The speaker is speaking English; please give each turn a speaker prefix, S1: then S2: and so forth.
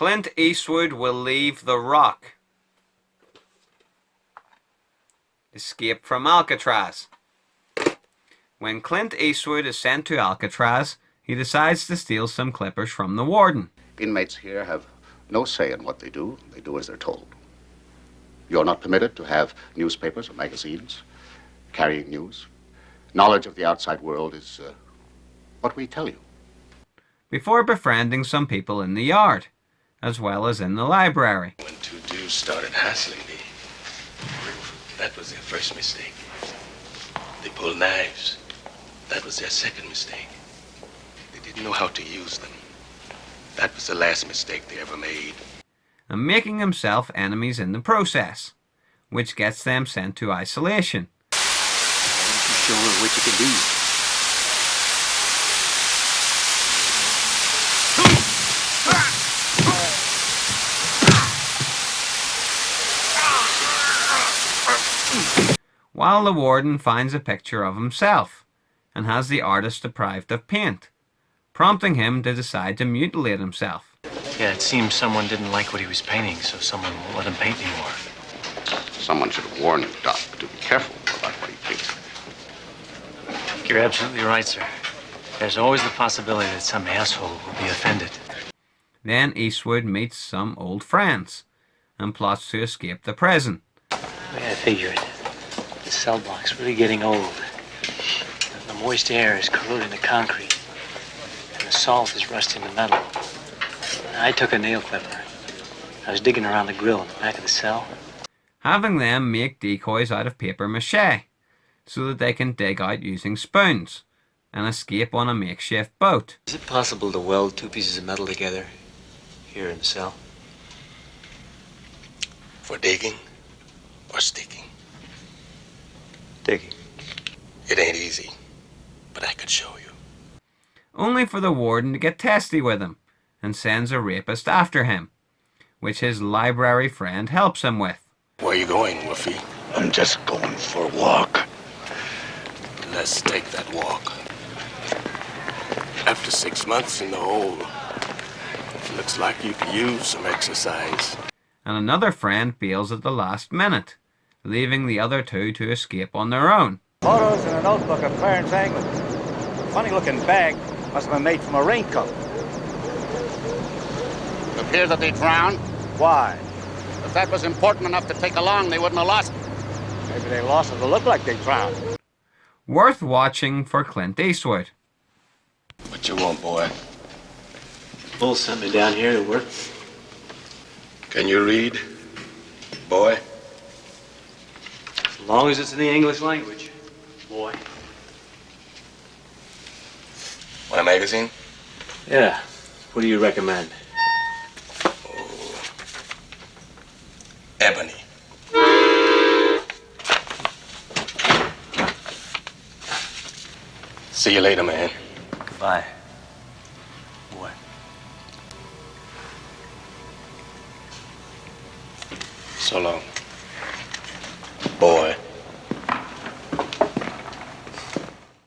S1: Clint Eastwood will leave the Rock. Escape from Alcatraz. When Clint Eastwood is sent to Alcatraz, he decides to steal some clippers from the warden.
S2: Inmates here have no say in what they do. They do as they're told. You're not permitted to have newspapers or magazines carrying news. Knowledge of the outside world is what we tell you.
S1: Before befriending some people in the yard, as well as in the library.
S3: When two dudes started hassling me, that was their first mistake. They pulled knives. That was their second mistake. They didn't know how to use them. That was the last mistake they ever made.
S1: And making himself enemies in the process, which gets them sent to isolation.
S4: Why don't you show her what you can do?
S1: While the warden finds a picture of himself and has the artist deprived of paint, prompting him to decide to mutilate himself.
S4: Yeah, it seems someone didn't like what he was painting, so someone won't let him paint anymore.
S2: Someone should have warned Doc to be careful about what he thinks.
S4: You're absolutely right, sir. There's always the possibility that some asshole will be offended.
S1: Then Eastwood meets some old friends and plots to escape the prison.
S4: The way I figure it, the cell block's really getting old. The moist air is corroding the concrete, and the salt is rusting the metal. I took a nail clipper. I was digging around the grill in the back of the cell.
S1: Having them make decoys out of paper mache, so that they can dig out using spoons and escape on a makeshift boat.
S4: Is it possible to weld two pieces of metal together here in the cell?
S3: For digging or sticking?
S4: Digging.
S3: It ain't easy, but I could show you.
S1: Only for the warden to get testy with him and sends a rapist after him, which his library friend helps him with.
S3: Where you going, Woofy?
S5: I'm just going for a walk.
S3: Let's take that walk. After 6 months in the hole, looks like you could use some exercise.
S1: And another friend bails at the last minute, leaving the other two to escape on their own.
S6: Photos in a notebook of Clarence Anglin. Funny-looking bag. Must have been made from a raincoat.
S2: It appears that they drowned.
S6: Why?
S2: If that was important enough to take along, they wouldn't have lost it.
S6: Maybe they lost it to look like they drowned.
S1: Worth watching for Clint Eastwood.
S3: What you want, boy?
S4: Bull sent me down here to work.
S3: Can you read, boy?
S4: As long as it's in the English language, boy.
S3: Want a magazine?
S4: Yeah. What do you recommend?
S3: Ebony. See you later, man.
S4: Goodbye. Boy.
S3: So long. Boy.